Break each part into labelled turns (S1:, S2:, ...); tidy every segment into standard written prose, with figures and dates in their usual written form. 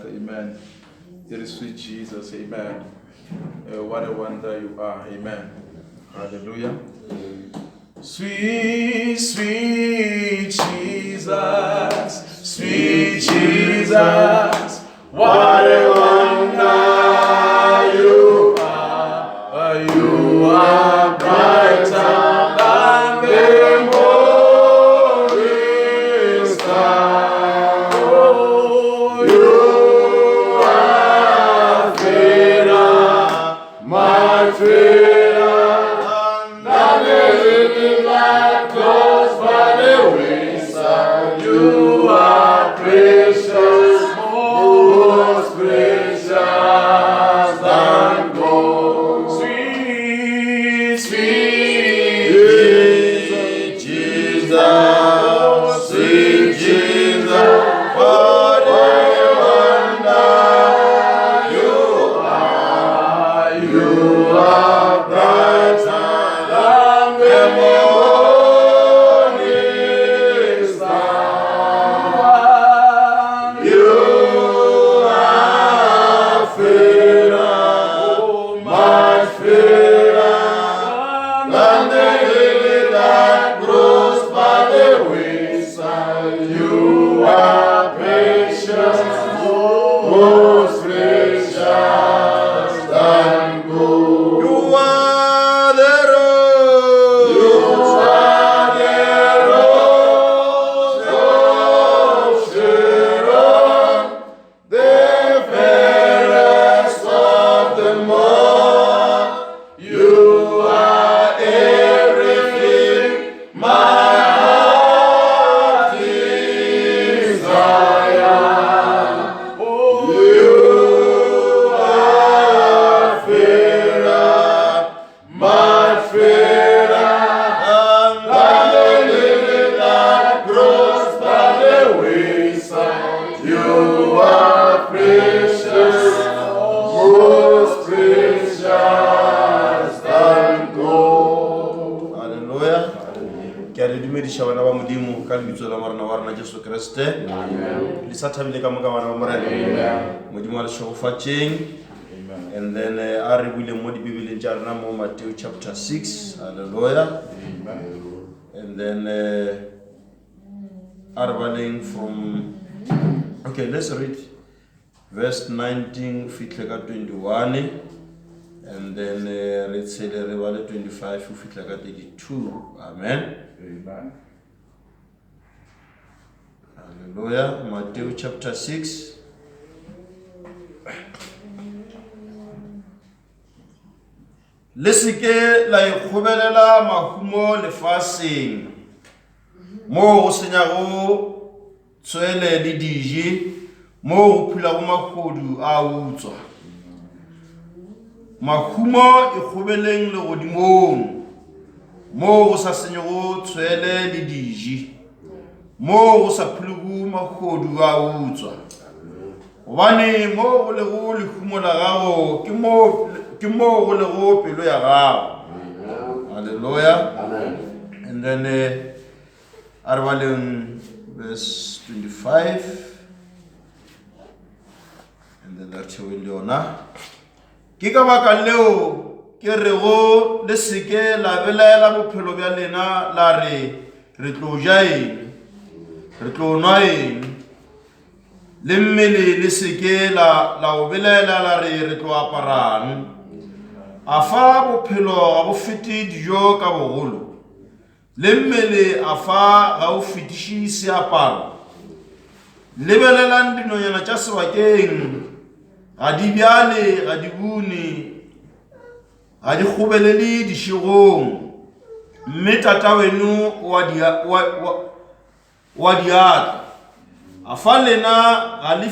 S1: Amen. Dear sweet Jesus, amen. What a wonder you are, amen. Hallelujah. Sweet, sweet Jesus, sweet Jesus, what a wonder you are. You are brighter than the morning star. Oh, you are fairer, much fairer than the living light.
S2: ke a le dumedisha bana ba modimo ka lebitso la morena wa rena Jesu Kriste. Le sa thabile ka moka bana ba morena. Modimo a le shogofatšeng. And then a re buile mo dibibeleng tša rena mo Matthew chapter 6. Hallelujah. And then a re baleng from, okay, let's read verse 19 fihle ka 21. And then re tshele re bale 25 ho fihla ka 32. Amen.
S1: Amen.
S2: Hallelujah. Matthew chapter 6. Le seke la ikgobelela mahumo lefaseng mo go senyago tswele le dije mo go phulago magodu a utswa. Mahumo ikgobeleng le godimong mo go sa senyego tswele le dije mo go sa phulugu magodu a utswa. Gobane mo go lego lehumo la gago ke mo go lego pelo ya gago. Hallelujah. And then a re baleng verse 25. And then that's how le yona ke ka baka leo ke rego le seke la belaela bophelo bja lena la re tlo ja eng, re tlo nwa eng, le mmele le seke la o belaela la re tlo aparang. A fa bophelo ga bo fete dijo ka bogolo, le mmele a fa ga o fetiše seaparo. Lebelelang dinonyana tša sebakeng, ga di bjale, ga di bune, ga di kgobelele dišegong, mme tata wenu wa diatla. A fa lena ga le di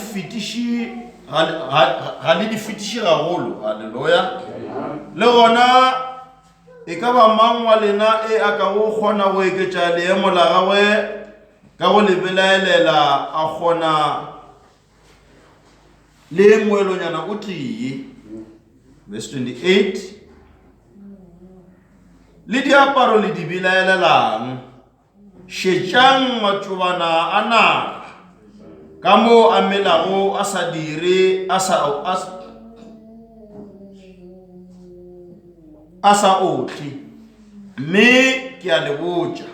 S2: fetiše gagolo. Haleluya. Le gona e ka ba mang wa lena e a ka go kgona go eketša leemo la gagwe ka go lebelaelela a kgona le moelonyana o tee. Verse 28. Le diaparo le di belaelelang, šetšang matšobana a naga ka mo a melago a sa dire a sa otle. Mme ke a le botša,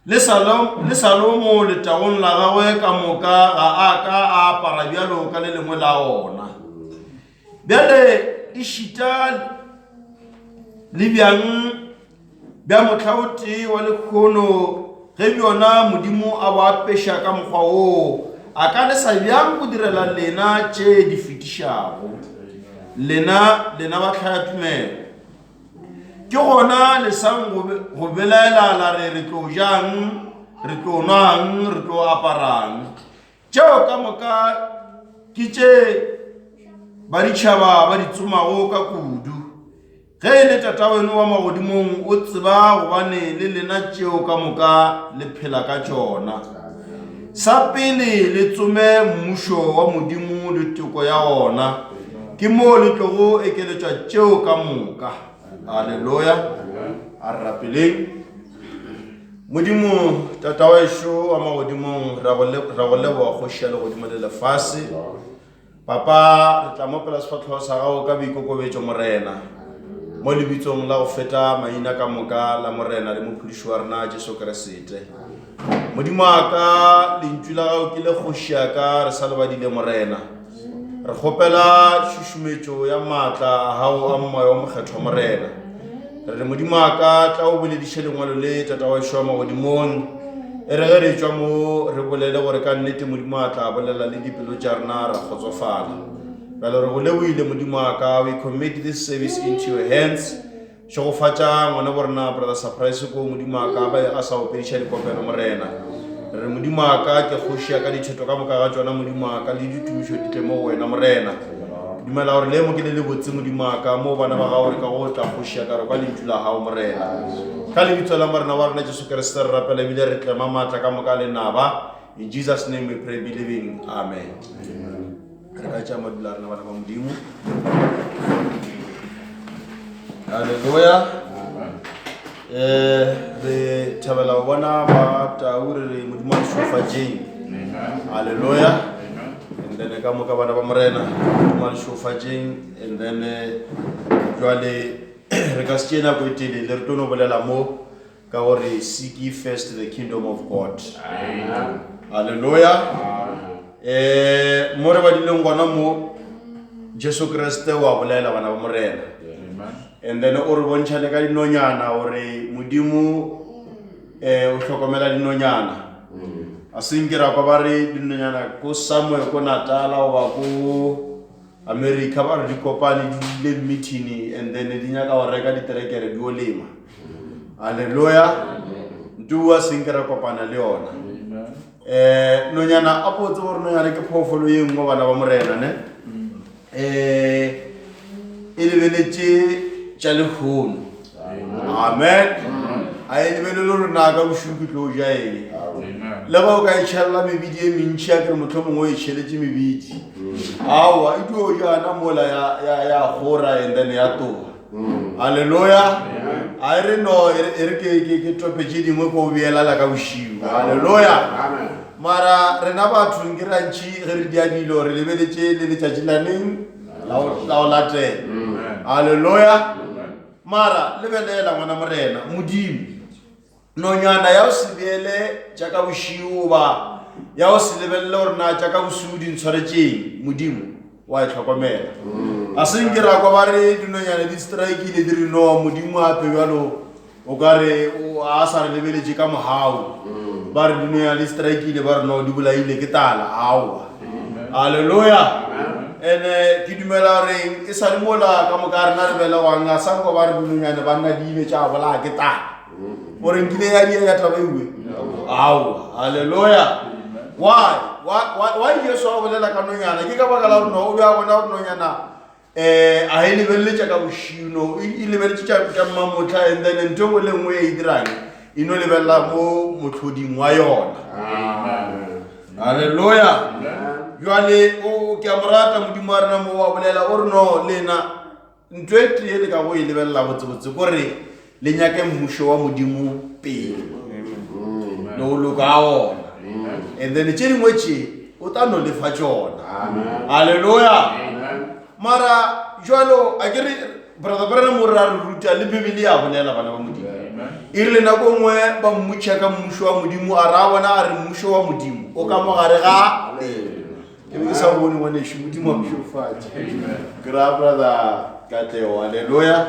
S2: le Salomo letagong la gagwe ka moka ga a ka a apara bjalo ka le lengwe la ona. Bjale e šita le bjang bja mohlaoti wa lekgono ge bjona modimo a bo apeša ka mokgwa woo, a ka le sa bjang go direla lena tše di fetišago. Lena ba hlaya tumelo. Ke gona le sang go belaela la re tlo jang, re tlo nwang, re tlo aparang. Tšeo ka moka ke tše baditšhaba ba di tsomago ka kudu. Ge e le tata wenu wa magodimong o tseba gobane le lena tšeo ka moka le phela ka tšona. Sa pele le tsome mmušo wa modimo le toko ya ona, ke mo le tlogo ekeletšwa tšeo ka moka. Hallelujah. A rapeleng modimo tata wa ešo wa magodimong ra go leboga kgoši le godimo le lefase. Papa, re tla mopela sefatlhego sa gago ka boikokobetšo morena mo lebitsong la go feta maina ka moka la morena le mophodiši wa rena Jesu Kriste. Modimo a ka lentšu la gago ke le kgoši ya ka re sa lebadile morena. Re kgopela šušumetšo ya maatla a gago a mmoya wa mokgetho morena. Re modimo a ka tla o bolediše lengwalo le tata wa ešo wa magodimong. E re ge re tšwa mo re bolele gore ka nnete modimo a tla bolela le dipelo tša rena ra kgotsofala. Bjale re go leboile modimo a ka, we commit this service into your hands. Šogofatša ngwane borena brother Surprise ko modimo a ka ba a sa opediša dikopelo morena. Re modimo a ka ke kgoši ya ka ditšheto ka moka ga tšona modimo a ka le ditumišo di tle mo go wena morena. Dumela gore le mo ke le botse modimo a ka mo bana ba gago re ka go tla kgoši ya ka re kwa lentšu la gago morena. Ka lebitso la morena wa rena Jesu Kriste re rapela ebile re tlema maatla ka moka le naba. In Jesus' name we pray, believing. Amen. Re ka tšea madula rena bana ba modimo. Hallelujah. re thabela bona ba taure re modimo a shofatšeng. Hallelujah. And then ka moka bana ba morena modimo a shofatšeng, and then jwale re ka se tsena go etile le re tono bolela mo ka gore seek ye first the kingdom of God. Amen. Hallelujah. Mo re ba dileng gona mo Jesu Kriste wa bolela bana ba morena. And then o re bontšha le ka dinonyana gore modimo o hlokomela dinonyana. A sengkira kwa ba re dinonyana ko somewhere ko Natala o ba ko America ba re di kopane di le meeting, and then di nyaka go reka diterekere di o lema. Hallelujah. Ntua sengkira kopana le yona. Nonyana a potse gore nonyana ke phofolo ye nngwe bana ba morena ne. E lebeletše tša lehono. Amen. A e lebelele gore na ka bošuku tlo ja eng. Le ga o ka itšhelela mebidi e mentši ya kere motlho mongwe o itšheletše mebidi. Aowa e tlo jana mola ya gora and then ya toga. Hallelujah. A re no e re ke topetše dingwe ko beela la ka bošiu. Hallelujah. Mara rena batho nke rantšhi ge re diadilo re lebeletše le letšatši la neng la o latela. Hallelujah. Mara lebelela ngwana morena modimo nonyana ya o se beele tša ka bošiu ba ya o se lebelele gore na tša ka bosiu di ntshwaretšeng modimo wa e tlhokomela. A senkera kwa ba re dinonyana di strikeile di re no modimo ape bjalo o ka re a sa re lebeletše ka mogau ba re dinonyana di strikeile ba re no di bolaile ke tala. Aowa. Hallelujah. Ene ke dumela gore e sa le mola ka moka rena re bele wang a sanko ba re dinonyane ba nna di ile tša bola ke tala gore nkile ya dia ya taba ewe. Aowa. Hallelujah. Why Jesu a bolela ka nonyana ke ka baka la gore no o be a bona gore nonyana a e lebelele ka bošino e lebeletse tša mmamotla, and then ntho engwe le nngwe e dirang e no lebelela mo motlhoding wa yona. Hallelujah. Jwale o ke a morata modimo a rena mo wa bolela o re no lena ntho e tee le ka go e lebelela botsebotse kore le nyake mmušo wa modimo pele le o loka a ona, and then tše dingwe tše o ta no lefa tšona. Hallelujah. Mara jwalo a kere brother Branham mo ra re ruta le Bibele ya bolela bana ba modimo e re le nako nngwe ba mmutšha ka mmušo wa modimo a ra bona a re mmušo wa modimo o ka mogare ga ke be ke sa bone ngwaneso modimo a mšofatše. Gra brother Katlego. Hallelujah.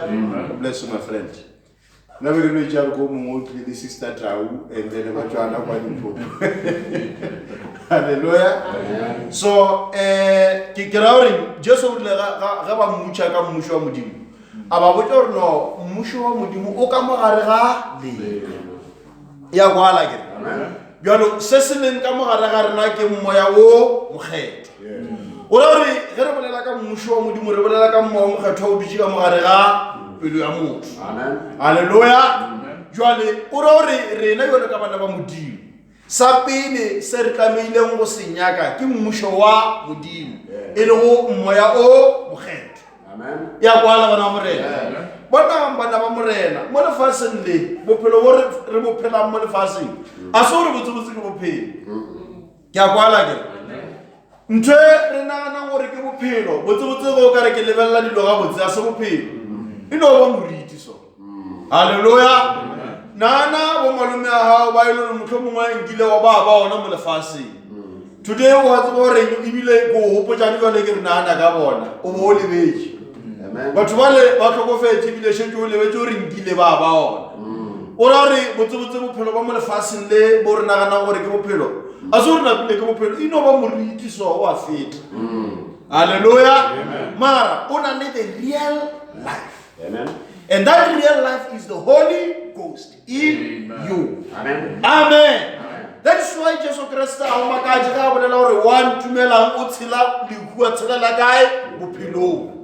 S2: Bless you my friend. Na be re no itša ko mongwe o tlile le sister Tau and then ba tšwana kwa Limpopo. Hallelujah. So ke ra gore Jesu o rile ga ba mmutša ka mmušo wa modimo a ba botša gore no mmušo wa modimo o ka mogare ga le ya kwala ke bjalo se se leng ka mogare ga rena ke mmoya o mokgetho. O ra gore ge re bolela ka mmušo wa modimo re bolela ka mmoya o mokgetho o dutše ka mogare ga pelo ya motho. Hallelujah. Jwale o ra gore rena yone ka bana ba modimo sa pele se re tlameileng go se nyaka ke mmušo wa modimo e le go mmoya o mokgetho. Ya kwala bana ba morena. Bona bana ba morena mo lefaseng le bophelo bo re bo phelang mo lefaseng a se gore botsebotse ke bophelo. Ke a kwala ke ntho re nagana gore ke bophelo botsebotse go ka re ke lebelela dilo ga botse a se bophelo e no ba moriti so. Hallelujah. Nana bo malome a hao ba ile motlho mongwe nkile wa ba ona mo lefaseng today o wa tsebo re ebile go hopotsa di le ke re nana ka bona o bo lebetse batho ba le ba tlhokofetse ebile shetse o lebetse o re nkile ba ona o ra re botsebotse bophelo ba mo lefaseng le bo re nagana gore ke bophelo a se gore napile ke bophelo e no ba moriti so wa feta. Hallelujah. Mara o na le the real life. Amen. And that real life is the Holy Ghost in you. Amen. Amen. That's why Jesus Christ a makaji ga bolela gore one tumela o tshela lekua tshela la kae bophelo.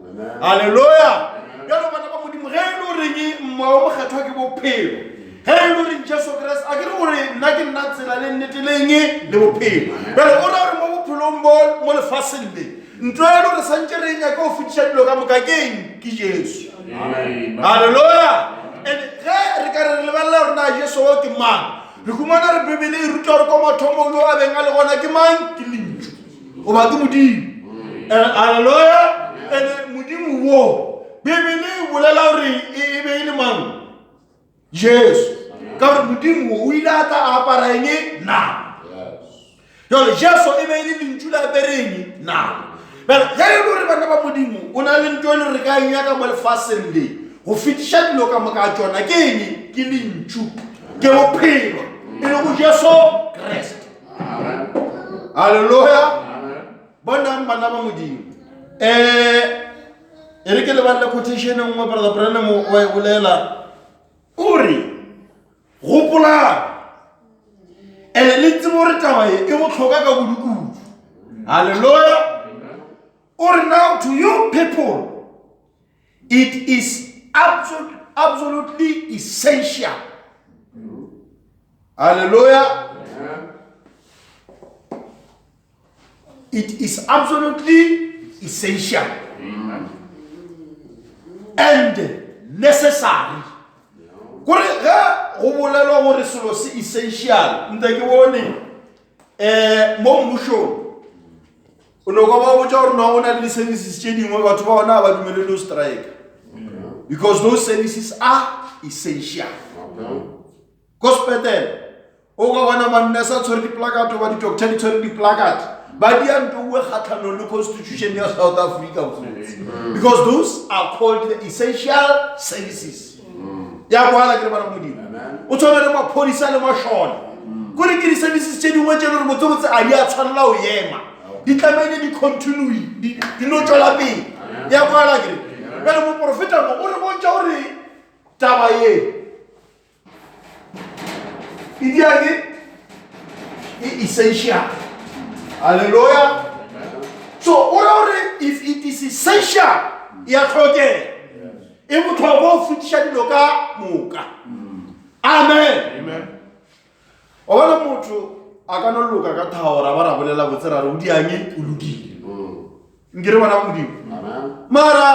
S2: Hallelujah. Yalo bana ba modimo ge e le reng mma o mokgetho ke bophelo ge e le reng Jesu Christ a ke re gore nna ke nna tsela le nneteleng le bophelo bjale o ra gore mo bophelong mo lefaseng le ntlo e le gore santse re nyaka o fetiša dilo ka moka keng ke Jesu. Hallelujah. And re ka re lebella rona Jesu wa ke mang. Re kumana re Bibele e ruta re ko mathomo yo a beng a le gona ke mang? Ke lentšu. O ba ke Modimo. Hallelujah. And Modimo wo. Bibele e bolela hore e be e le mang? Jesu. Ka hore Modimo o ile a tla a apara eng? Nama. Jole Jesu e be e le lentšu la apereng nama. But ge e le hore bana ba Modimo o na le ntho e le re ka nyaka mo lefaseng le go fetiša dilo ka moka tsona ke eng? Ke lentšu, ke bophelo e le go Jesu Kriste. Hallelujah. Bonang bana ba Modimo. E re ke le batla quotation e nngwe Brother Branham wa e bolela o re gopolang le tsebo gore taba e botlhokwa ka bodukudu. Hallelujah. Or now to you people, it is absolutely essential. Hallelujah. It is absolutely essential and necessary. Gore ga go bolelwa gore selo se essential nte ke bone mo mmušong o no go ba botsa gore no ona le services tše dingwe batho ba ona ba dumelele go strike because those services are essential. Gospel o ga bona manne sa tshwere di-placard ba di-doctor di tshwere di-placard ba di antowe kgatlhanong le constitution ya South Africa because those are called the essential services. Ya kwala ke bana Modimo o tshwana le maphodisa le mashona gore ke di-services tše dingwe tše le gore botsebotse a di a tshwanela o ema di tlamehile di continue di no tswela pele. Ya kwala ke bana moprofeta mo o re bontša gore taba ye e diage e essential. Hallelujah. So or if it is essential ya tlhokega e botlhokwa o fetiša dilo ka moka. Amen. O bona motho a ka no loka ka thawora ba ra bolela botse ra re o dianye o lokile. Nkere bana Modimo. Mara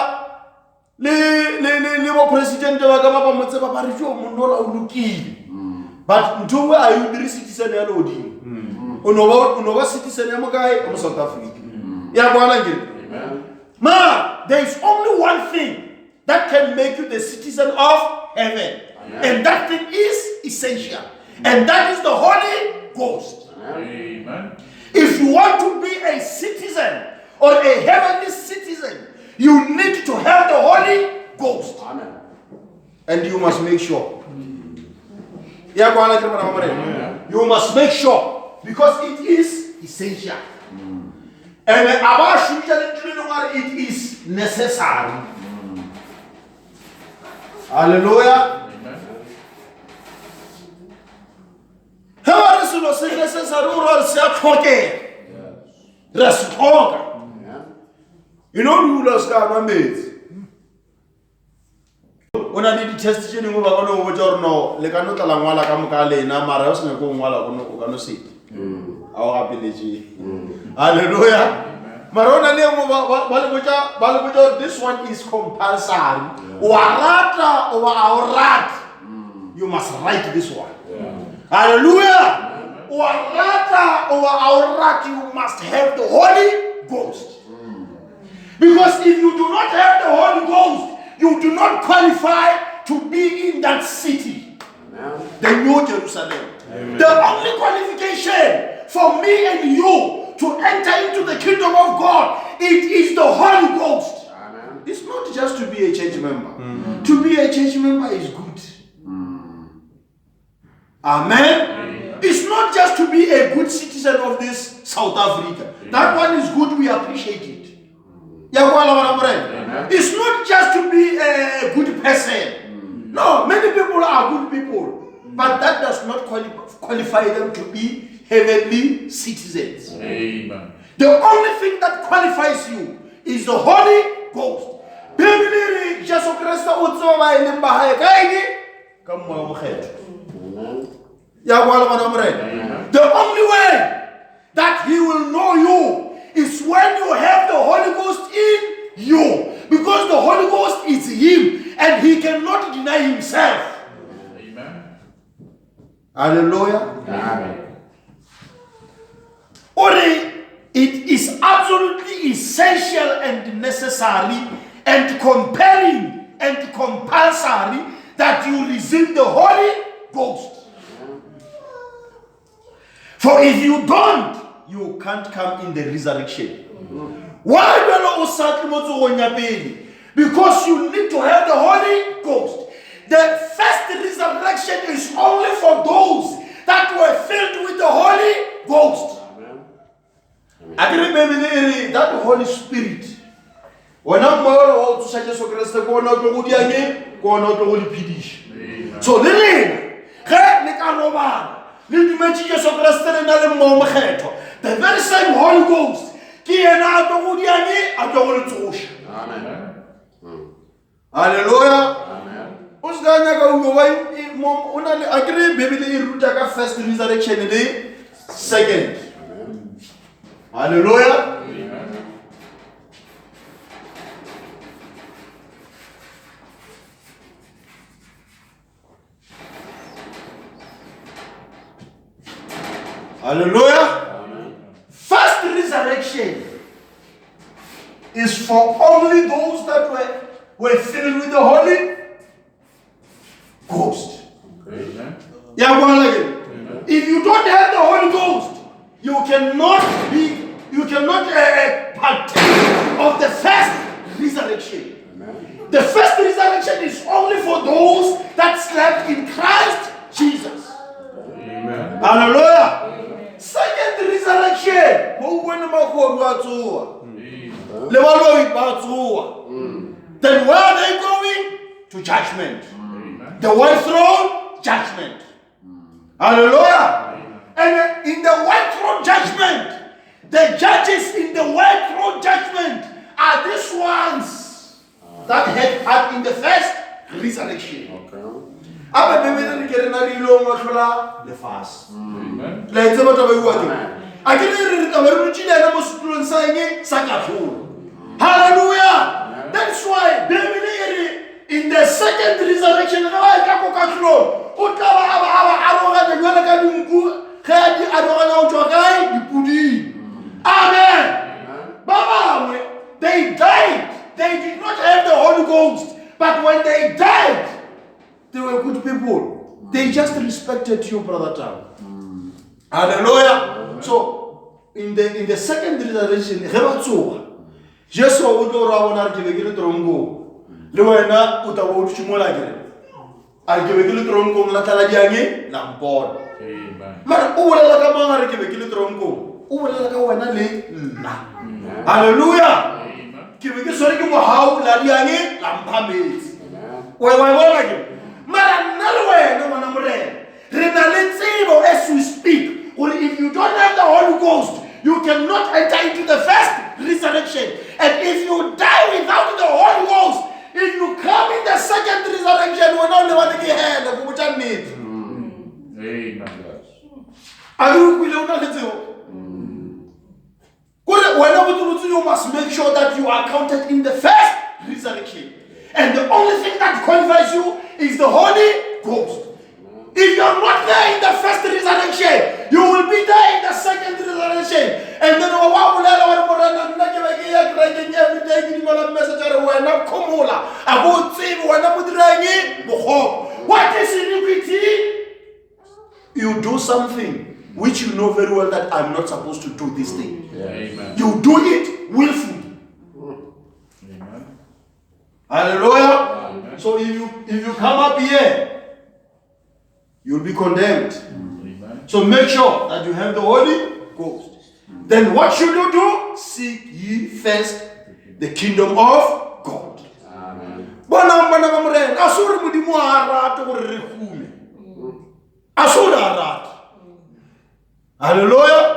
S2: le bo president ba ka ba motse ba re jo monno la o lokile. But ntwe a you dire citizen ya lodimo. O no ba citizen ya mokae mo South Africa. Ya bona ngere. Ma, there is only one thing that can make you the citizen of heaven. And that thing is essential. And that is the Holy Ghost.
S1: Amen.
S2: If you want to be a citizen or a heavenly citizen, you need to have the Holy Ghost.
S3: Amen.
S2: And you must make sure. You must make sure because it is essential. And it is necessary. Hallelujah. However, it's necessary or you know, rulers are made. When I did the test, you know, over no, le cannot allow one like Amkale, Namaras, and go one of sit. Our ability. Hallelujah. Marona Balabuja, this one is compulsory. Warata over our rat. You must write this one. Hallelujah. Warata over our rat, you must have the Holy Ghost. Because if you do not have the Holy Ghost, you do not qualify to be in that city. The New Jerusalem. Amen. The only qualification for me and you to enter into the kingdom of God, it is the Holy Ghost. Amen. It's not just to be a church member. To be a church member is good. Amen. It's not just to be a good citizen of this South Africa. That one is good, we appreciate it. It's not just to be a good person. No, many people are good people, but that does not qualify them to be heavenly citizens.
S1: Amen.
S2: The only thing that qualifies you is the Holy Ghost. The only way that He will know you is when you have the Holy Ghost in you. Because the Holy Ghost is Him. and he cannot deny himself.
S1: Amen.
S2: Hallelujah.
S3: Amen.
S2: Only it is absolutely essential and necessary and compelling and compulsory that you receive the Holy Ghost. For if you don't, you can't come in the resurrection. Why do you? Because you need to have the Holy Ghost. The first resurrection is only for those that were filled with the Holy Ghost. I remember that Holy Spirit. When I'm more to such as Christ, go not to Udiani, go not to Holy Pidish. So the name, the very same Holy Ghost.
S3: Amen.
S2: Hallelujah.
S3: Amen.
S2: I agree, baby, the first resurrection in the second. Hallelujah.
S1: Amen.
S2: Hallelujah.
S3: Amen.
S2: First resurrection is for only those that were filled with the Holy Ghost.
S1: Amen.
S2: If you don't have the Holy Ghost, you cannot partake of the first resurrection.
S3: Amen.
S2: The first resurrection is only for those that slept in Christ Jesus.
S1: Amen.
S2: Hallelujah. Second resurrection. Then where are they going? To judgment.
S1: Amen.
S2: The white throne, judgment. Hallelujah. And in the white throne judgment, the judges in the white throne judgment are these ones that had part in the first resurrection.
S3: Okay.
S2: The fast.
S1: Amen.
S2: Hallelujah. That's why in the second resurrection, amen. They died. They did not have the Holy Ghost. But when they died, they were good people. They just respected you, Brother Tom. Hallelujah. So, in the second resurrection, Jesus would go around and give a little trongo. Luena utawo chimola gere. I'll give a little trongo la taladiangi, Lampord.
S1: Amen.
S2: Man, Uwala la Kamara give a little trongo. Uwala la Kawana le. Hallelujah.
S1: Amen.
S2: Give a sorry how Ladiangi, Lampamis.
S3: Amen.
S2: Where I want again. Man, another way, no one am as we speak. Well, if you don't have the Holy Ghost, you cannot enter into the first resurrection. And if you die without the Holy Ghost, if you come in the second resurrection, we're not going to get here.
S1: Amen.
S2: Are you you must make sure that you are counted in the first resurrection. And the only thing that qualifies you is the Holy Ghost. If you are not there in the first resurrection, you will be there in the second resurrection. And then every day give a message what is iniquity? You do something which you know very well that I'm not supposed to do this thing.
S1: Amen.
S2: You do it willfully.
S1: Amen.
S2: Hallelujah.
S1: Amen.
S2: So if you come up here, you'll be condemned.
S1: Amen.
S2: So make sure that you have the Holy Ghost. Then what should you do? Seek ye first the kingdom of God.
S3: Amen.
S2: Hallelujah.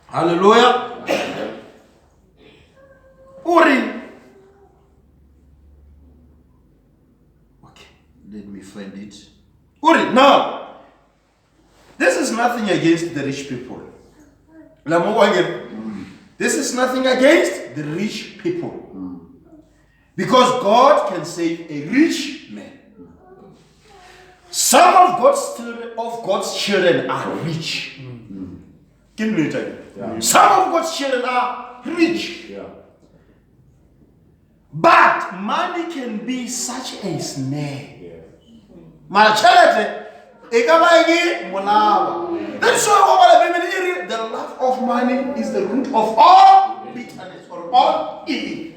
S2: Hallelujah. Uri. Okay, let me find it. Uri, now, this is nothing against the rich people. This is nothing against the rich people. Because God can save a rich man. Some of God's children are rich. Can you tell you? Some of God's children are rich.
S3: Yeah.
S2: But money can be such a snare. That's why the love of money is the root of all bitterness or all evil.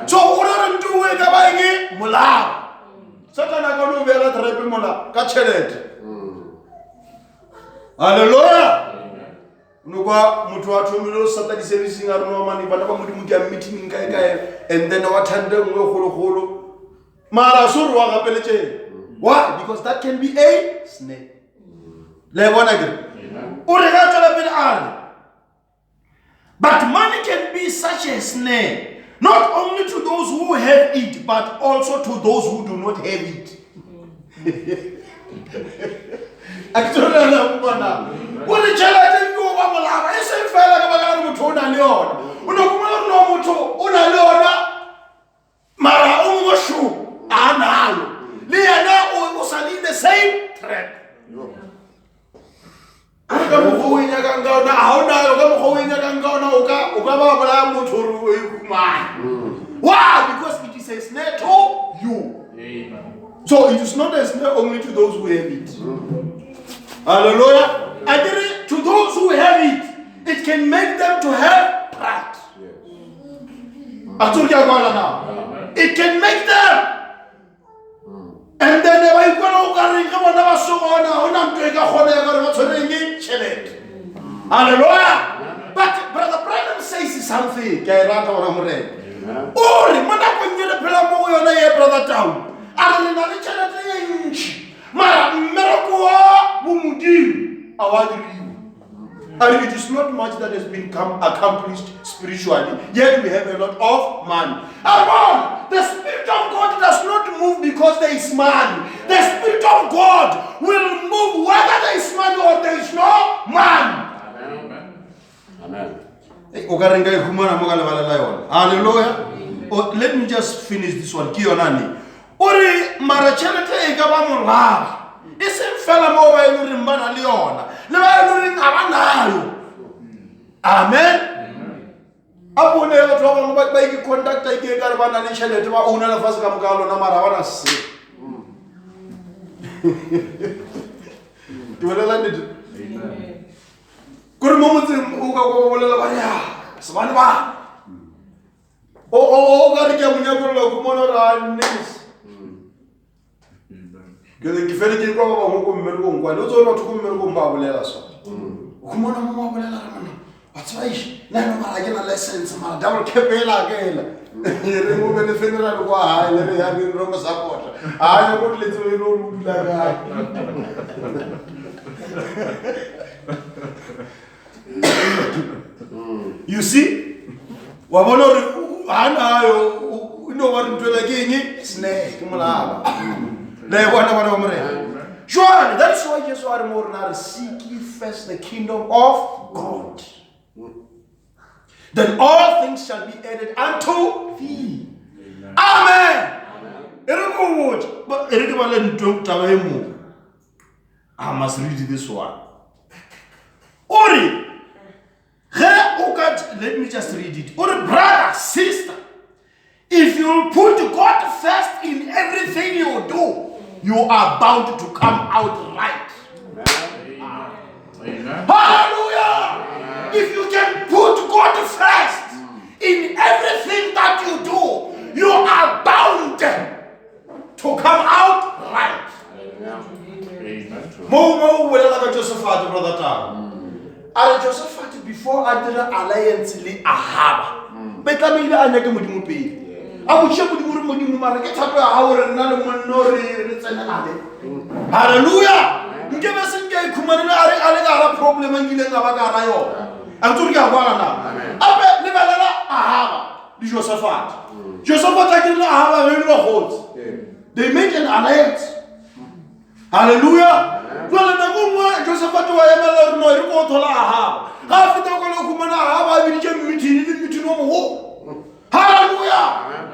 S2: So what do we do? Mulava. Satana go vera trepe mola ka chelete. Hallelujah. Nukwa mutu wa thomilo Saturday service nga rona mani bana ba modimo ke meeting kae kae and then wa thande ngwe kholo mara suru wa gapeletse. Why? Because that can be a snake. Le bona ke. But money can be such a snare, not only to those who have it, but also to those who do not have it. The same trap. Why? Because it is a snare to you. Amen. So it is not a snare only to those who have it. Hallelujah. And to those who have it, it can make them to have pride. It can make them. And then they hallelujah. But Brother Branham says something. And it is not much that has been accomplished spiritually, yet we have a lot of money. The Spirit of God does not move because there is money. The Spirit of God will move whether there is money or there is no money. Amen. Hallelujah. Let me just finish this one. Ori marachelete ikabamuraba. Isem fella mo ba yurimbana liona. Le ba yurin abanayo. Amen. Abu ne batho ba mo ba iki contact ike ka re bana le chelete ba una la fase ka mokalo na mara bana se. Tuwela ndi. Amen. Kuri mo motse o ka go bolela ba ya. Sebane ba. O ga re ke munyakolo go mona ra nis. Ke fele ke kwa ba mo go mmele go nkwa le tsona batho go mmele go mba bolela so go mona mo ba bolela re mona batho ba ishi na no mara ke na license mara double kepela akela re mo bele federal kwa ha le ya re ro mo support ha ya go le tswe lo lula ga you see wa bona re ana yo no wa re ntwela ke eng snake molaba. Surely, that is why Jesus said, seek ye first the kingdom of God. Then all things shall be added unto thee. Amen. I must read this one. Let me just read it. Brother, sister, if you put God first in everything you do, you are bound to come out right. Amen. Hallelujah. Amen. If you can put God first in everything that you do, you are bound to come out right. Mo like Josephat, brother Tam. Josephat before I did an alliance with Ahab. But I mean, I never would be. I will check with you. Hallelujah. You give us a gay Kumana problem and you never got I'm to get one. I bet never Ahab. Josephat. Josephat, I didn't have a holds. They made an alliance. Hallelujah. Jwale nako nngwe Josephat wa emela re no re go thola ha ga feta go le khumana ha ba biditse meeting o mo. Hallelujah.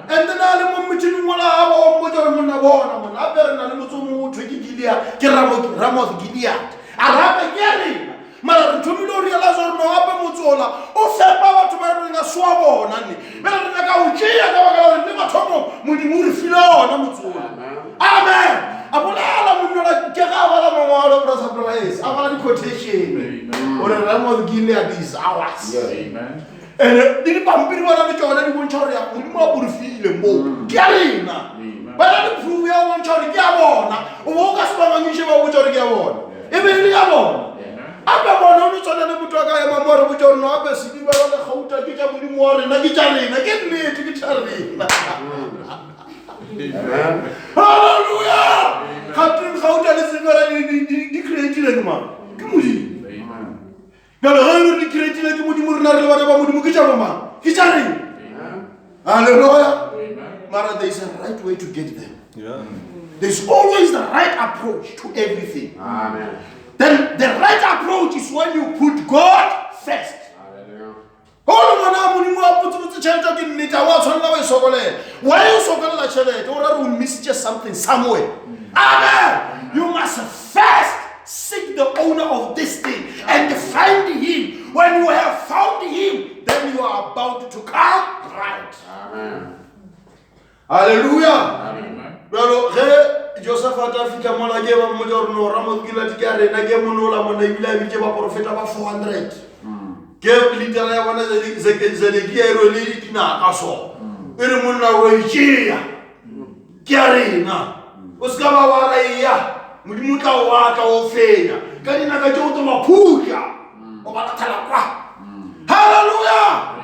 S2: And then ale mo meeting ngola ha ba o mo jore monna bona monna a pere na le motso mo thwe ke Gilead ke Ramoth Gilead arabe ke re mara re thomile o realize gore no ape motsola o fepa batho ba re nga swa bona ne be re na ka o tšea ka baka la re mathomo modimo o re file ona motsola. Amen. A bolela monnola ke ga bala mangwalo bra sa praise a bala di quotation ore Ramoth Gilead is ours.
S1: Amen.
S2: And di pampiri bona le tsona di bontšha gore ya modimo a borofile mo ke a rena ba na le proof ya bontšha gore ke a bona o bo ka se ba mangishe ba botša gore ke a bona e be le ya bona ape bona o tsona le motho ka ema mo re botša gore no ape se di ba le gauta ke tša modimo wa rena ke tša rena ke nnete ke tša rena. Hallelujah. Kapten gauta le sengara di creatile ke mang ke modimo. Jalo ga re di creatile ke modimo rena re le bana ba modimo ke tša bomang ke tša rena. Hallelujah. Mara there is a right way to get them. There's always the right approach to everything.
S3: Amen.
S2: Then the right approach is when you put God first. All mana modimo a putse tšhelete ke nnete wa tshwanela wa isokolela wa e sokolela tšhelete o ra re o miss just something somewhere. Amen. You must first seek the owner of this thing and find him. When you have found him, then you are about to come right.
S3: Amen.
S2: Hallelujah.
S3: Amen.
S2: Well, ge Josephat a fika mola ke ba mo jore no Ramoth Gilead ke a rena ke monola mona ibile a bitse ba profeta ba 400 ke litera ya bona Zedekia e role dinaka so e re monna o itšea ke a rena o ska ba wa raya modimo tla o watla o fenya ka dinaka tšeo tlo maphutla o ba thala kwa. Hallelujah.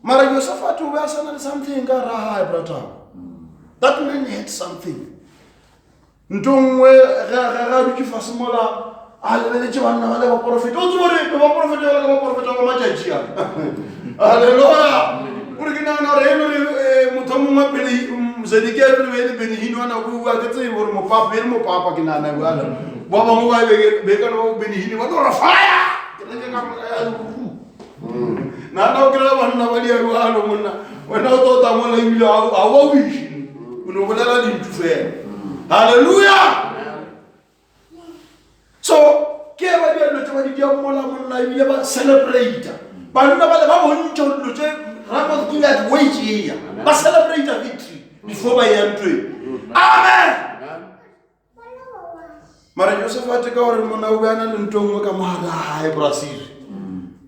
S2: Mara Josephat o be a sana le something ka ra brother. That man had something. Ntongwe ga dutse fase mola a lebeletse banna ba le ba profeta o tsore ba profeta ba matšatši a. Hallelujah. Gore ke nagana gore eno le motho mongwe pele Zedekia pele be le Benihini wa nako bua ke tsebe gore mopapa e le mopapa ke nagana bjalo ba bangwe ba be ka no Benihini ba tlo re fire ke reke ka nana o kry-a banna ba diarualo monna wena o tota mola ebile a wa wiše o ne bolela dintho fela. Hallelujah. So ke ba di dilo tse ba di dia mola monna ebile ba celebrate banna ba le ba bontšha dilo tse Ramoth Gilead way tšea ba celebrate victory before ba ya ntweng. Amen. Mara Josephat ka gore monna o be a na le ntho nngwe ka mogare a gae brasiri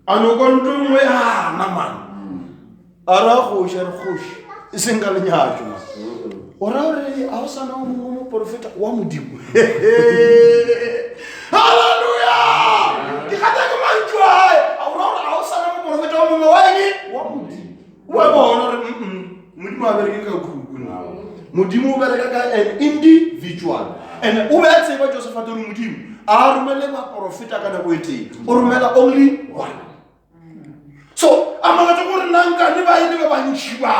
S2: a no ko ntho nngwe yana man a ra kgoši a re kgoši e seng ka lenyatso man o ra gore a o sana o mongwe mo profeta wa modimo. Hallelujah. Ke gata ke mantšu ae a o ra gore a o sana mo profeta wa mongwe wa eng wa modimo wa bona gore modimo a bereke ka kuku modimo o bereka ka an individual and o be a tseba Josephat gore modimo a romele ba profeta ka nako e teng o romela only one. So amangata gore nankane ba ile ba bantši ba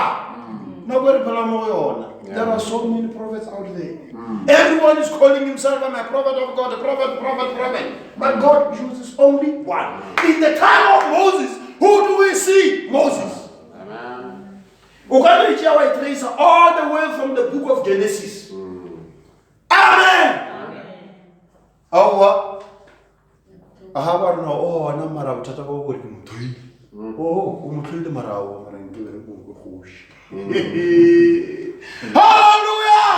S2: nako e re phela mo go yona. There are so many prophets out there. Everyone is calling himself I'm a prophet of God, a prophet. But God chooses only one. In the time of Moses, who do we see? Moses.
S3: Amen.
S2: We're going to reach our tracer all the way from the book of Genesis. Amen. Oh, I have no. Oh, I'm not married. Tata ko ko mutoi. Oh, umutoi de marawo marang ke re ko khoshi. Hallelujah.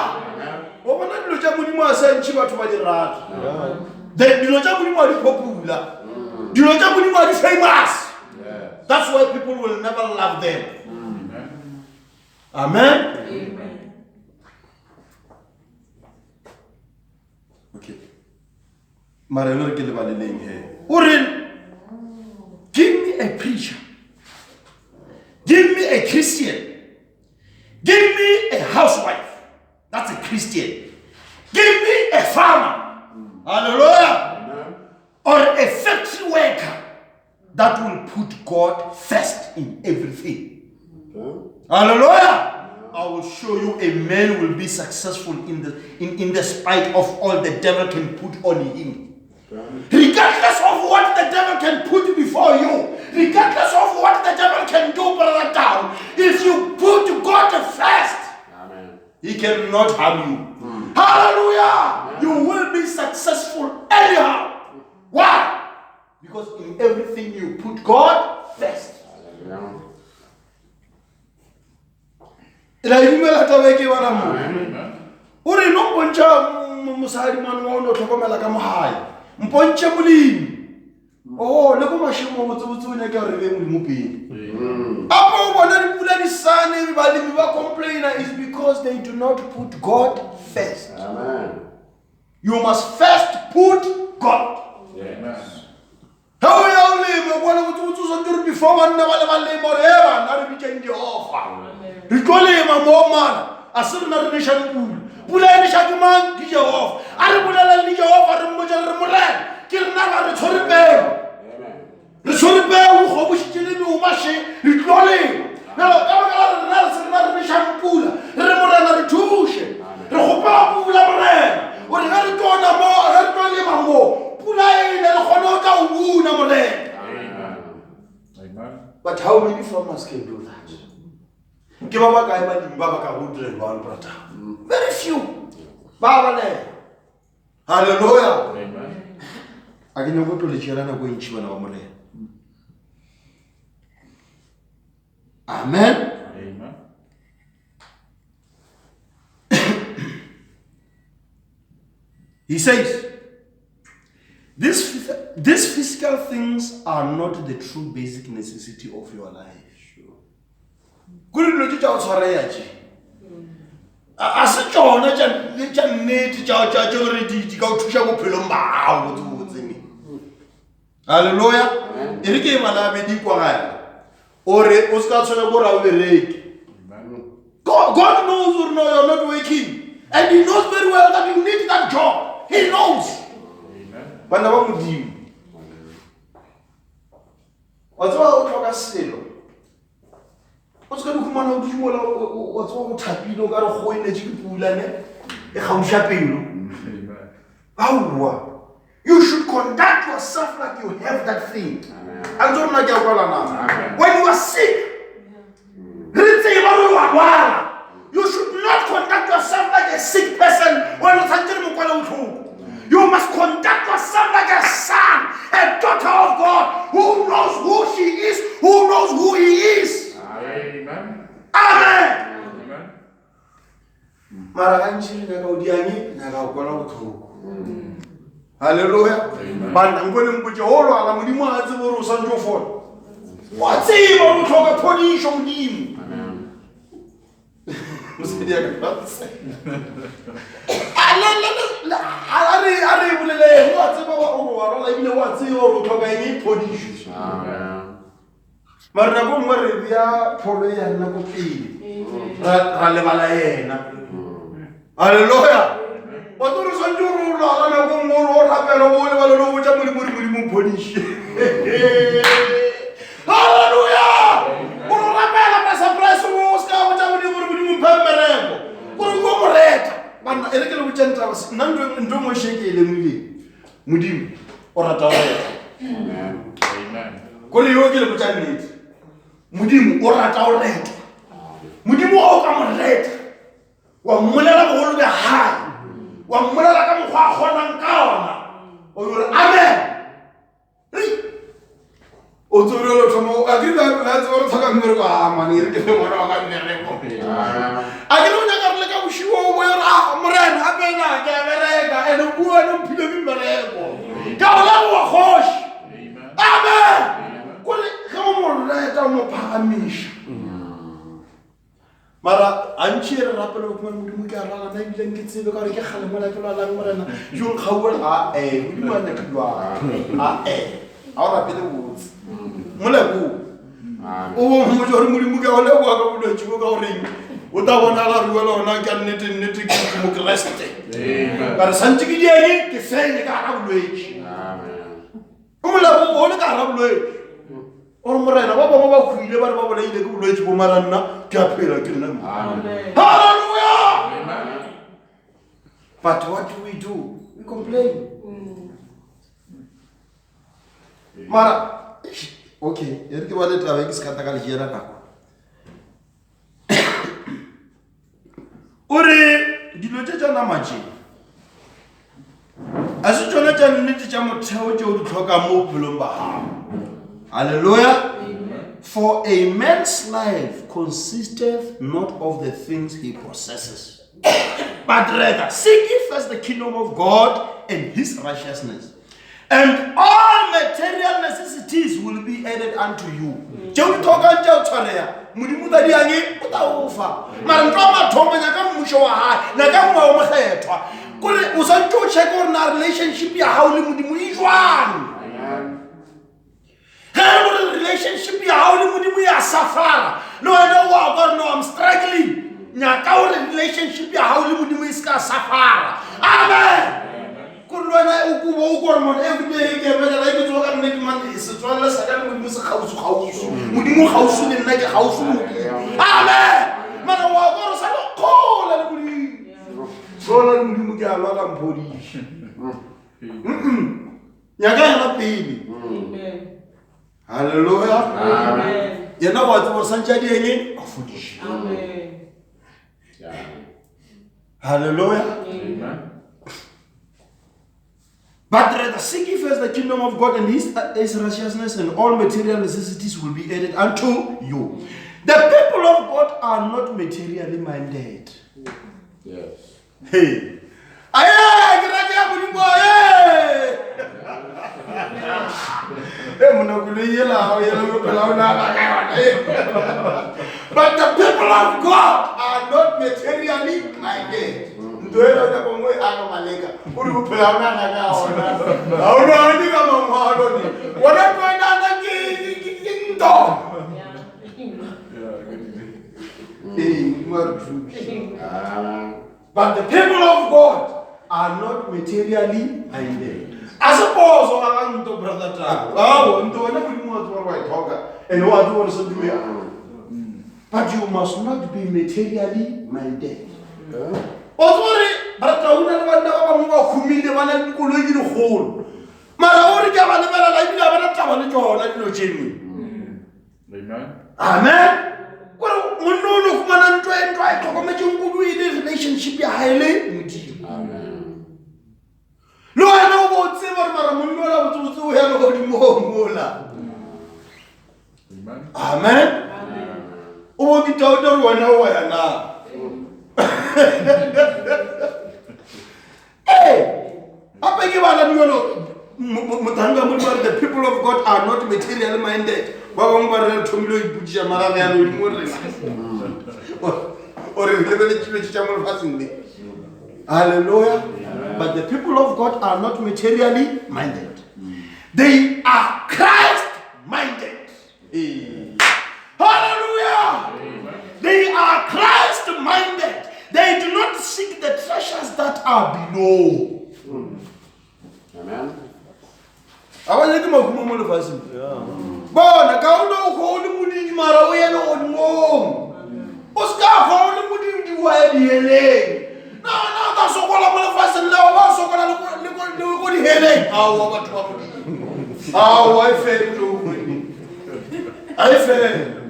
S2: O bona dilo tša modimo a sa ntši batho ba di rata. Dilo tša modimo a di popular. Dilo tša modimo a di famous. That's why people will never love them. Amen. Okay. Mara ke le ba le leng he. O re give me a preacher. Give me a Christian. Give me a housewife. That's a Christian. Give me a farmer. Hallelujah. Or a factory worker that will put God first in everything. Hallelujah. I will show you a man will be successful in the spite of all the devil can put on him. Regardless of what the devil can put before you, regardless of what the devil can do, brother down, if you put God first,
S3: Amen.
S2: he cannot harm you. Hallelujah! You will be successful anyhow. Why? Because in everything you put God first.
S3: Hallelujah.
S1: Amen.
S2: Uri no poncha musadi manu wa no tlhokomela ka mohai. Mponche molimi. Oh, le go mashimo botsotso o nyaka re be molimo pele. Apo bona dipula di sane balimi ba complainer is because they do not put God first.
S3: Amen.
S2: You must first put God.
S3: Yes.
S2: How are you living? What are you doing before one never live forever? Not be changed offer. Recall him a moment. I said, not a nation pool. Pula nation man, get you off. I don't put a leader off at the Mujan. Kill never return pay. Return pay who hope she didn't do machine. Recall him. Now, I'm not a nation pool. Remember the tuition. The Hopa Pula Moran. What are you doing? I'm more. But how many farmers can do that? Very few. Hallelujah.
S1: Amen.
S2: I can go to the Chirana going to Amen.
S1: Amen.
S2: He says, these physical things are not the true basic necessity of your life. Good logic out Harayachi. As a John, I need to go to Shago Pilumba. Hallelujah. Erike Malabe di Kwara. Ore Oscar Sonagora will rake. God knows you know you're not waking. And he knows very well that you need that job. He knows. But now what would you? What's what selo? What's going to come out of you? What's what Tapino got a hole in the Jipulane? A house shopping. You should conduct yourself like you have that thing. I don't like your now. When you are sick, you should not conduct yourself like a sick person when you must conduct yourself like a son, a daughter of God, who knows who she is, who knows who he is.
S1: Amen.
S2: Amen. Hallelujah. But I'm going to put your whole lot of money for what's even we talk about him? Hallelujah. Mara anchir rapelo kuma mudimu ka rala na bilen kitse be ka re ke khale mola ke la ngorena yo khawel mudimu na kidwa ahora pele butsi mola ku o mo jori mudimu ka ole wa ka bulo chibo ka ore o ta bona la ruelo na ka nete ke mo kreste ka santi ki diyeng ke fele ka ra bulo amen mola o le ka ra bulo or morena ba bangwe ba khuile ba re ba bolaile ke bolwetse bo mara nna ke a phela ke nna. Hallelujah.
S3: Amen.
S2: But what do? We complain. Mara, okay, ere ke ba le taba ke se ka taka le jera ka. Ore dilo tse tsa namaje. A se tsone tsa nnete tsa motheo tse o di tlhoka mo bophelong ba gago. Hallelujah. Amen. For a man's life consisteth not of the things he possesses, but rather seek ye first the kingdom of God and his righteousness, and all material necessities will be added unto you. Jeu toka jeu tshwarea modimo tsa diange o ta ofa mara ntwa mathomo nya ka mmusho wa hae na ka mwa o mokhethwa kole o sa ntse o check or na relationship ya hao le modimo e jwang. Her relationship ya hao le modimo ya safara no I know what God no I'm struggling nya ka o relationship ya hao le modimo is ka safara. Amen. Kulwana ukubo ukormon every day ke bela la itso ka nnete man se tswalla sa ka modimo se khausu modimo khausu le nna ke khausu. Amen. Mana wa go sa lo khola le modimo sola le modimo ke a lwa ka mphodishi nya ka na pele. Amen. Hallelujah. Amen. Yena wa tso santja di ene afodishi. Amen. Hallelujah. Amen. But rather seek ye first the kingdom of God and his righteousness, and all material necessities will be added unto you. The people of God are not materially minded.
S3: Yes.
S2: Hey. But the people of God are not materially minded. But the people of God are not materially minded. I suppose I want to brother and what was to but you must not be materially minded. Amen. Relationship Amen. No, I know what Amen. Oh, you don't know where now. Hey, I beg you, the people of God are not materially minded. Hallelujah. But the people of God are not materially minded. They are Christ minded. Hallelujah. Amen. They are Christ minded. They do not seek the treasures that are below.
S3: Amen.
S2: I want to go to the first. But I can't go to the Marawi and Mom. Oscar, how do you do it? No, that's all I'm going to fast and now. Also, going to go to healing. How I feel. I feel.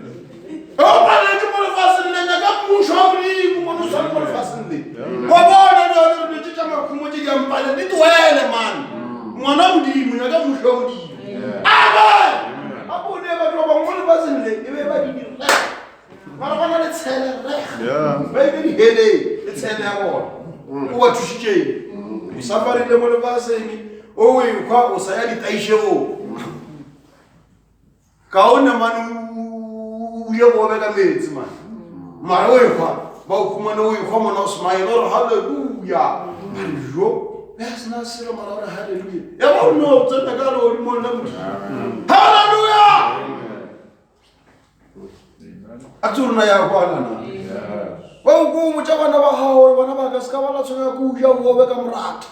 S2: Oh, I let you go to fast and then I got more shortly. You want to start more fast and then. What about the teacher of Kumoti and Pilot? It's well, man. One of them, I got more shortly. Amen. I will never drop on one person. Everybody did that. Let's tell her. Maybe let's tell her what to say. Somebody the one of us saying, oh, you can't say anything. Kauna manu uya wabeka mezi man. Maroyo kwa. Baukumano uyu kwa mano smile. Hallelujah. Maroyo. Yes, nasira mano hallelujah. Ya no tata galo ulimona. Hallelujah. Aturna ya Bwana na. Wao mchabana wa hao wana bagaska wala tsoya kuja wabeka mrata.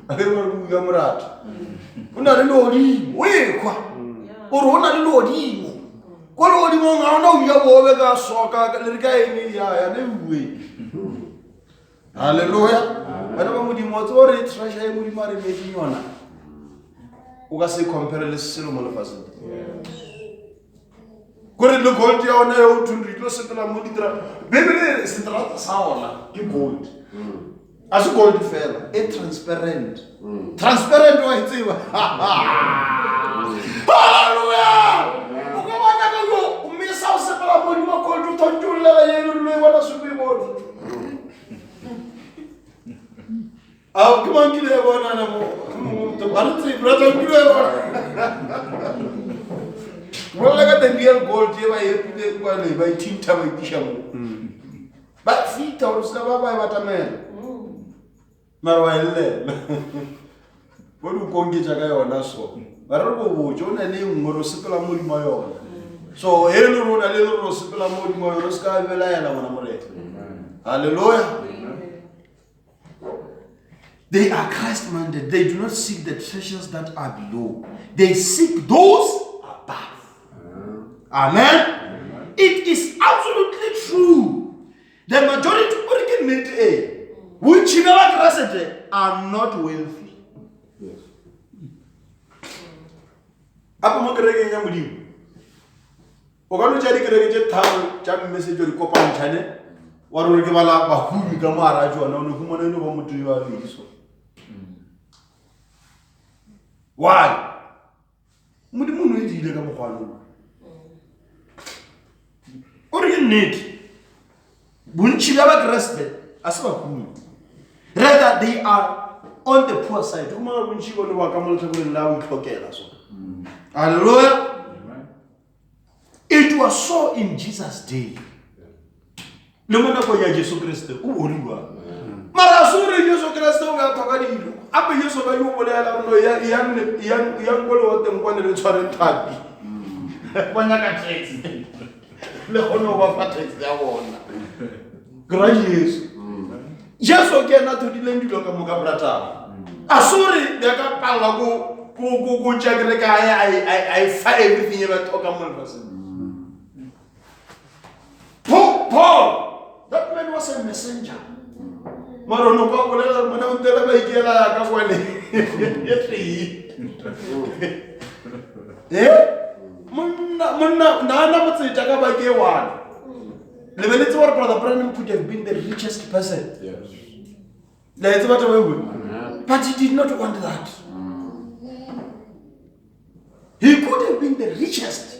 S2: Akewa kuja mrata. Una lelo li wekwa. o re ho na le lehodimo ko lehodimong ga ona o ja bobe ka soka le re ka eng ya ne bue haleluya bana ba modimo o tsore treasure e modimo a re metseng yona o ka se compare le selo mo lefaseng gore le gold ya ona yo thundi tlo sepela mo ditra bebele se trata sa ona ke gold as gold fela e transparent transparent wa itseba hallelujah o ka bona ka yo o misa o sepela mo di mo gold o tontulla ga yelo le bona se be bona au ke mang ke le bona na mo to ba tse brother ke le bona wala ka the real gold ye ba ye pile kwa le ba ithinta ba itisha mo ba fita o ska ba ba tamela mara wa ile bo du konge jaga yona so ba re go bojo o na le ngoro sepela mo di yona so e le rona le ro sepela mo di yona ska bela yana mona morete hallelujah. They are Christ-minded. They do not seek the treasures that are below. They seek those above. Amen. It is absolutely true. The majority of which never trusted are not wealthy.
S3: Yes.
S2: Apa mo kereke nya modimo. O ka no tshedi kereke tse tharo tsa message di kopang tshane. Wa re ke bala ba humi ka mo ara jona o ne go mona ne ba motho yo a leso. Why? Modimo no e dile ka mogwalo. O re need. Bontsi ba ba Kriste a se ba humi. Rather they are on the poor side. Uma bontsi bo le ba ka mo letlhakoreng la o itlhokela so. Hallelujah. It was so in Jesus' day. Le mona go ya Jesu Kriste o boriwa. Mara sure Jesu Kriste o ga thoka dilo. Ape Jesu ba yo bolela no ya ngolo o teng kwa le tshware thapi. Bona ka text. Le gono ba fa text ya bona. Gracious. Jesu ke na to dileng dilo ka mo ka brata. Asuri de ka palla go chakre ka I fa everything about talk am person. Paul, that man was a messenger. Marono pa bolela mona o ntela ba ikela ka kwele. Monna na motseta ka ba ke wana. Lebeletse wa brother Branham could have been the richest person.
S3: Yes.
S2: But he did not want that. He could have been the richest.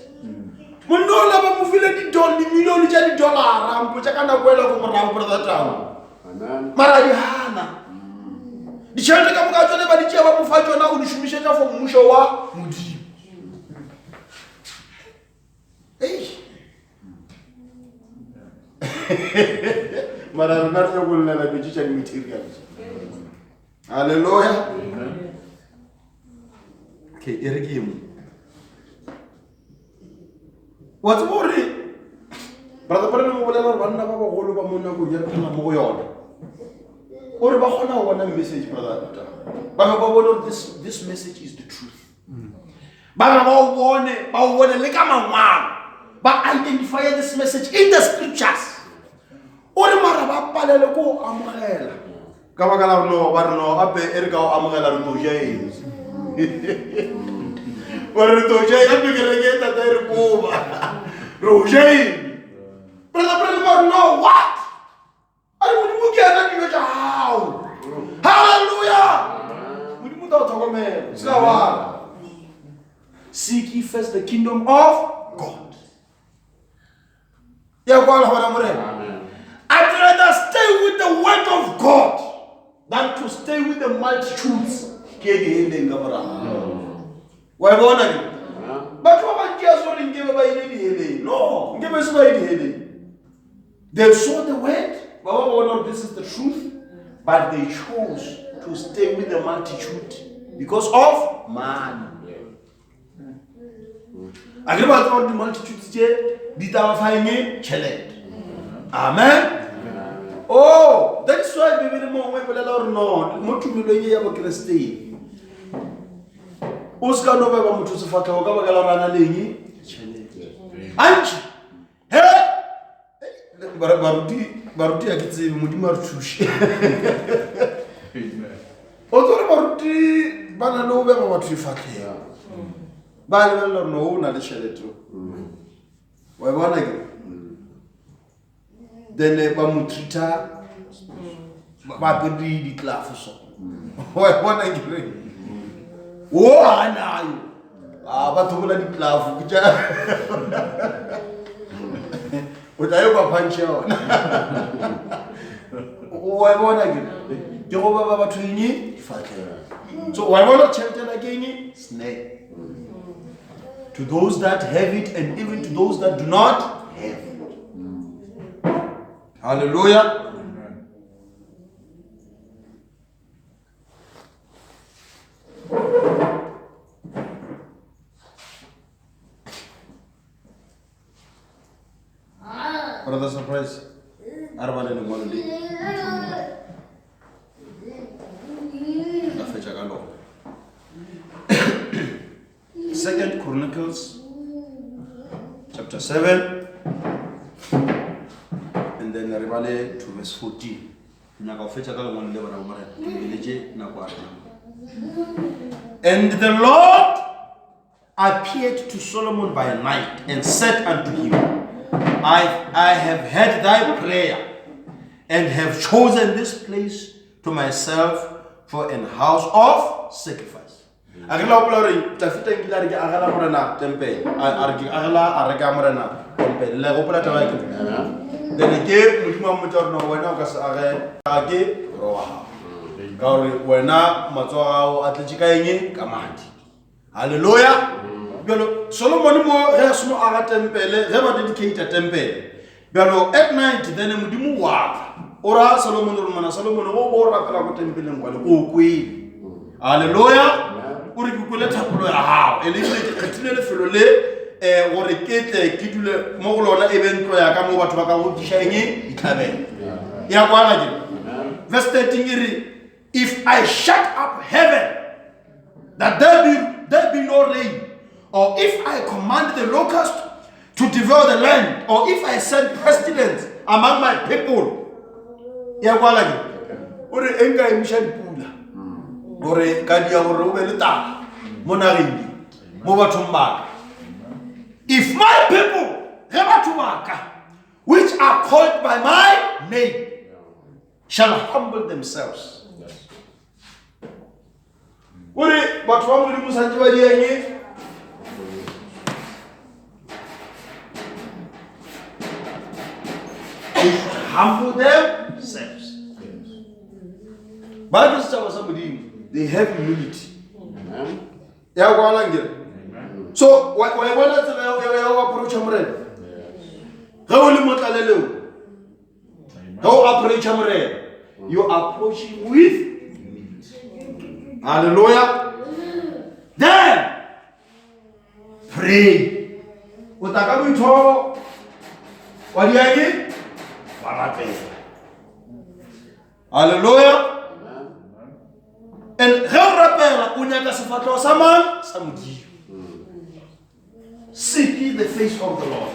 S2: Monola ba mo file di million tsa di dollar ampo tsa kana kwela go morao brother Tau.
S3: Amen.
S2: Mara di hana. Di tšhelete ka moka tsone ba di tšea ba mo fa tsona go di šomišetša for mmušo wa modimo. Mara rena re go llela ditše tša materials. Hallelujah. Okay, ere ke mo. What's more? Brother Branham mo bolela banna ba bagolo ba monna go ya tla mo go yona. Ore ba gona go bona message brother. Ba ba bona this message is the truth. Ba ba bone le ka mangwalo. Ba identify this message in the scriptures. Ore mara ba palele go amogela. Ka ba kala no ba re no ape ere ka o amogela re to jae. Ore to jae ka bigere ta re go ba. Roger. Brother, no, what? I would get that how? Hallelujah. We put out our man. Seek ye first the kingdom of God. Amen. I'd rather stay with the word of God than to stay with the multitudes. Why won't but what Jesus wouldn't give away any no, give us away. They saw the word, but this is the truth, but they chose to stay with the multitude because of man. I give out all the multitudes here, did our finding challenge. Amen. Oh, that's why we will more way for the Lord. No, much to be a Christian. o ska no ba motho se fatlho ka baka la rana leng tšhelete antši he baruti ya ke tsebe modimo a re thuše o tsore baruti ba na le o bega batho difatlhego ba lebelela gore no o na le tšhelete wa bona ke then ba mo treata ba apere ditlafo so wa bona ke re o a nayo ba thobola ditlafo ke tša o tla yo ba punch yona wa bona ke go ba batho eng difatlhego so wa bona tšhelete la ke eng snake to those that have it and even to those that do not have it. Hallelujah. Brother surprise. Arabane no one day. Second Chronicles chapter 7 and then Arabane to verse 14. And the Lord appeared to Solomon by night and said unto him, I have heard thy prayer and have chosen this place to myself for an house of sacrifice. Agala opla tafita ngila ri agala morena temple agala arega morena temple le opla tawa ke then ke mutima motoro no wena ka sa age roha ka re wena matsoa a tletse ka eng ka madi. Hallelujah. Belo Solomon mo re suno aga temple re ba dedicate temple belo at night then modimo wa ora Solomon o mana Solomon o rapela go temple ngwa le go kwe. Hallelujah. Uri ke kule thapolo ya hao ele ke kgethile lefelo le gore ketle ke dule mo go lona evento ya ka mo batho ba ka go dishaeng ditlhabela ya kwana ke verse 13 iri if I shut up heaven that there be no rain, or if I command the locust to devour the land, or if I send pestilence among my people, ya kwala ke ore enka emisha dipula ore ka dia gore o be le taba mo nageng mo bathong ba if my people ge batho ba ka which are called by my name shall humble themselves ore batho ba modimo santse ba dieng humble themselves. Bible says they have humility. Ya kwala ngere. So why bona tsela ya approach amrena? Ga o le motlaleleo. Ga o approach amrena. You approach him with humility. Hallelujah. Then pray. Utaka bitho wa diake hallelujah. And rapela unyaka sefatlo sa mang sa modimo. Seek the face of the Lord.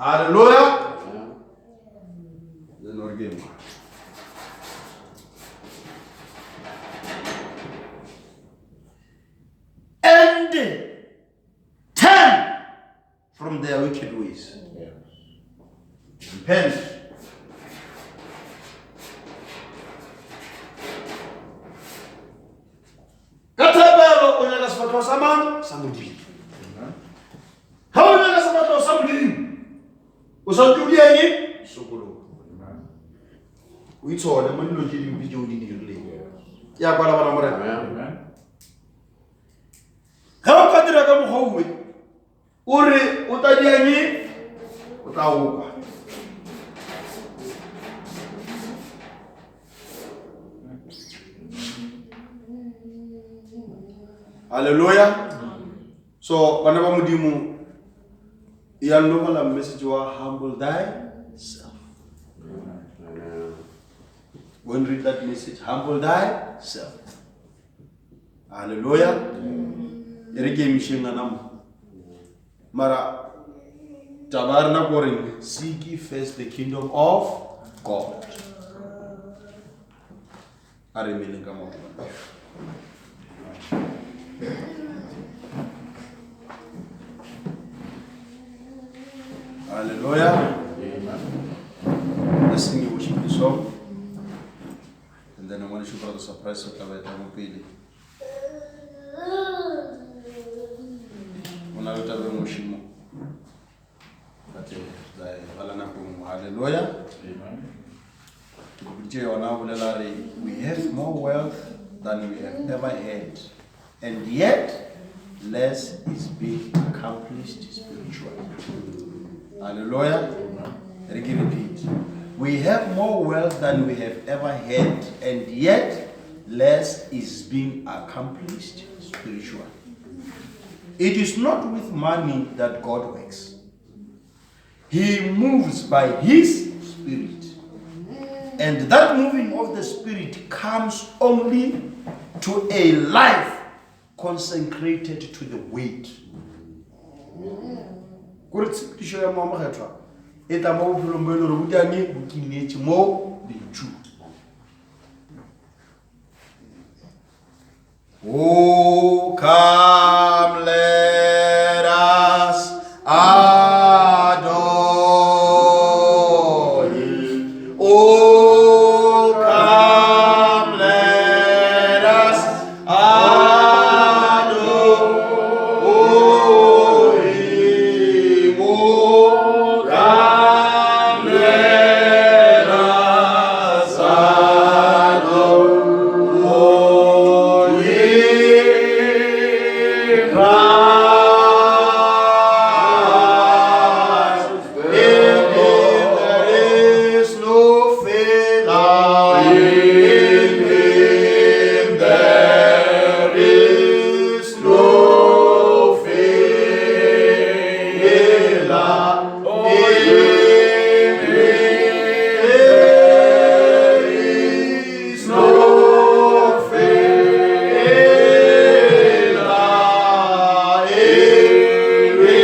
S2: Hallelujah. The Lord gave me. And turn from their wicked ways. Repent. Katabelo unyaka sifatwa sama samudi. How unyaka sifatwa samudi? Usantuli yengi sokolo. Uitsole manilo jili mbijo udidirile. Ya kwala bana mora. Amen. How kadira ka mohowe? Uri utadiyangi utauka. Hallelujah. So whenever mudimu ya nova la message wa humble thyself. When read that message, humble thyself. Hallelujah. Erege mishenga namu. Mara tabarna koring, seek ye first the kingdom of God. Aremele kama. Hallelujah. Let's sing a worship song. And then I want to show Brother Surprise what I will pay. Hallelujah. We have more wealth than we have ever had, and yet less is being accomplished spiritually. Hallelujah. Repeat. We have more wealth than we have ever had, and yet less is being accomplished spiritually. It is not with money that God works. He moves by His Spirit. And that moving of the Spirit comes only to a life consecrated to the wait. Oh, come, let us adore Him. Oh, come, let us adore Him. Oh, come, let us adore Him. Christ, in Him there is no failure. In Him there is no failure. Oh, in Him there is no failure. In Him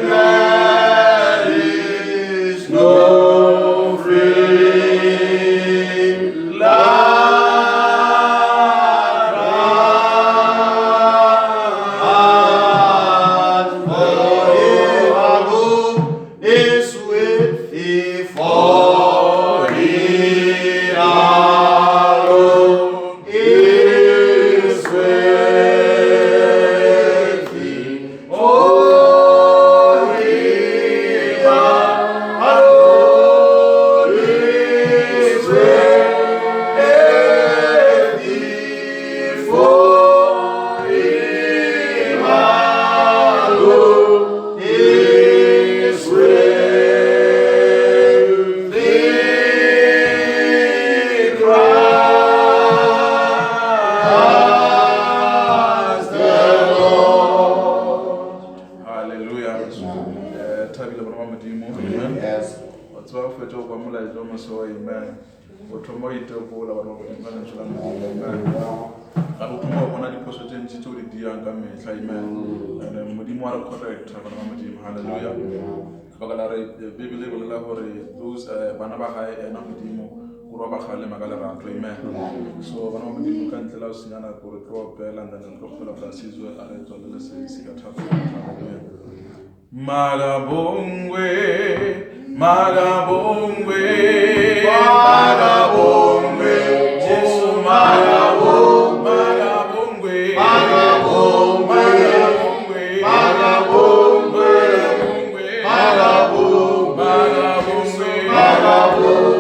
S2: there is no is with thee, for He alone is with thee, for He alone is with thee, for He alone is with thee, Christ the Lord.
S1: Hallelujah. Tabila bana madimo. Amen.
S2: Yes.
S1: What's up for job amula idomo so amen. Otomo ito ko la bana madimo na chula amen. Abutumo bona di poso tenti to di dianga me amen. And madimo ara correct bana madimo. Hallelujah. Bagalare Bible bolela hore those bana ba gae ena madimo go roba gale magala ranto amen. So bana madimo ka ntlela o sinyana go re tlo pela ndana go pela plasizo a re tswela se ka thata. Hallelujah. Magabongwe, Magabongwe, Magabongwe, Jesu Magabongwe, Magabongwe, Magabongwe, Magabongwe, Magabongwe, Magabongwe, Magabongwe, Magabongwe,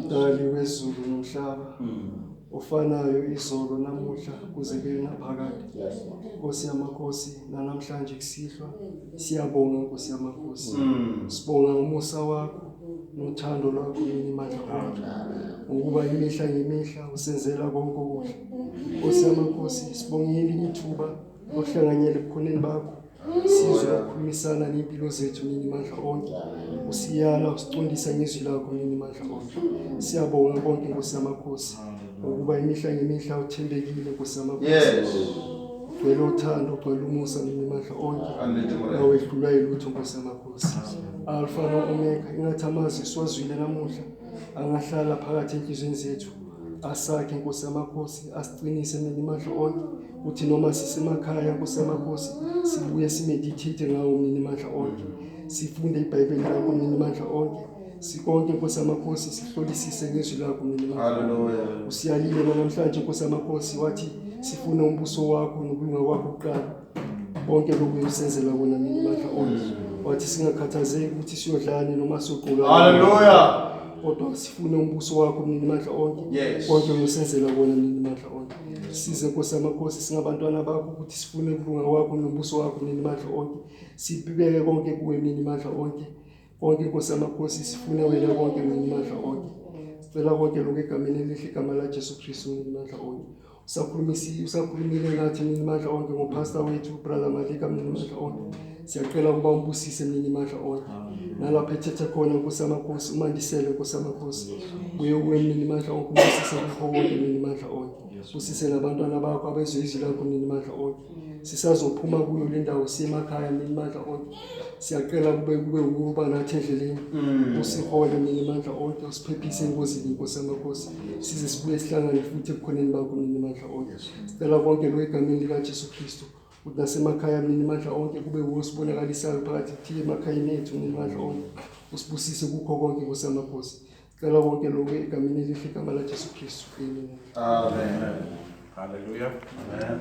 S4: Dali wezulu nomhlaba, ofanayo izolo namuhla kuze kube naphakade. Nkosi yamakhosi, nanamhlanje kusihlwa, siyabonga Nkosi yamakhosi. Sibonga umusa wakho nothando lwakho yini mandla onke. Ngokuba imihla ngemihla usenzela konke okuhle. Nkosi yamakhosi, sibongile ithuba lokuhlanganyela ebukhoneni bakho. Sizwe ukukhulumisana nempilo zethu nini mandla onke. Usiyala usicondisa ngezwi lakho nini mandla onke. Siyabonga konke Nkosi yamakhosi. Ngokuba imihla ngemihla uthembekile Nkosi yamakhosi. Ugcwele uthando, ugcwele umusa nini mandla onke. Awehlulwa yilutho Nkosi yamakhosi. Alpha no Omega, ingathi amazwi siwazwile namuhla angahlala phakathi enhlizweni zethu. Asakhe Nkosi yamakhosi, asiqinise nini mandla onke. Uthi noma sisemakhaya Nkosi yamakhosi, sibuye simeditate ngawo nini mandla onke. Sifunde iBhayibheli lakho nini mandla onke. Sikonke Nkosi yamakhosi sihlolisise ngezwi lakho nini mandla.
S2: Hallelujah.
S4: Usiyalile namhlanje Nkosi yamakhosi, wathi sifuna umbuso wakho nokulunga kwakho kuqala. Bonke lokhu usenzela kona nini mandla onke. Wathi singakhathazeki ukuthi siyodlani noma siyogqoka.
S2: Hallelujah.
S4: Kodwa sifuna umbuso wakho nini mandla onke.
S2: Yes.
S4: Konke uyosenzela kona nini mandla onke. Size Nkosi yamakhosi singabantwana bakho ukuthi sifune ukulunga kwakho nombuso wakho nini mandla onke. Sibibeke konke kuwe nini mandla onke. Konke Nkosi yamakhosi sifuna wena konke nini mandla onke. Sicela konke lokhu egameni elihle igama la Jesu Kristu nini mandla onke. Usakhulumile ngathi nini mandla onke ngopastor wethu brother Malika nini mandla onke. Siyacela ukuba umbusise nini mandla onke. Nalapha ethethe khona Nkosi yamakhosi, umandisele Nkosi yamakhosi. Uye kuwe nini mandla onke, umbusise kukho konke nini mandla onke. Usise nabantwana bakho abezwe izwi lakho nini mandla onke. Sisazophuma kuyo le ndawo siye emakhaya nini mandla onke. Siyacela kube ukuba nathi endleleni. Usihole nini mandla onke, usiphephise engozini Nkosi yamakhosi. Size sibuye sihlangane futhi ebukhoneni bakho nini mandla onke. Sicela konke lokhu egameni lika Jesu Kristu. Ukuthi nasemakhaya nini mandla onke kube usibonakalisayo phakathi kuthi emakhayeni ethu nini mandla onke. Usibusise kukho konke Nkosi yamakhosi. Sicela konke lokhu egameni elihle igama la Jesu Kristu. Amen.
S2: Amen.
S1: Hallelujah. Amen.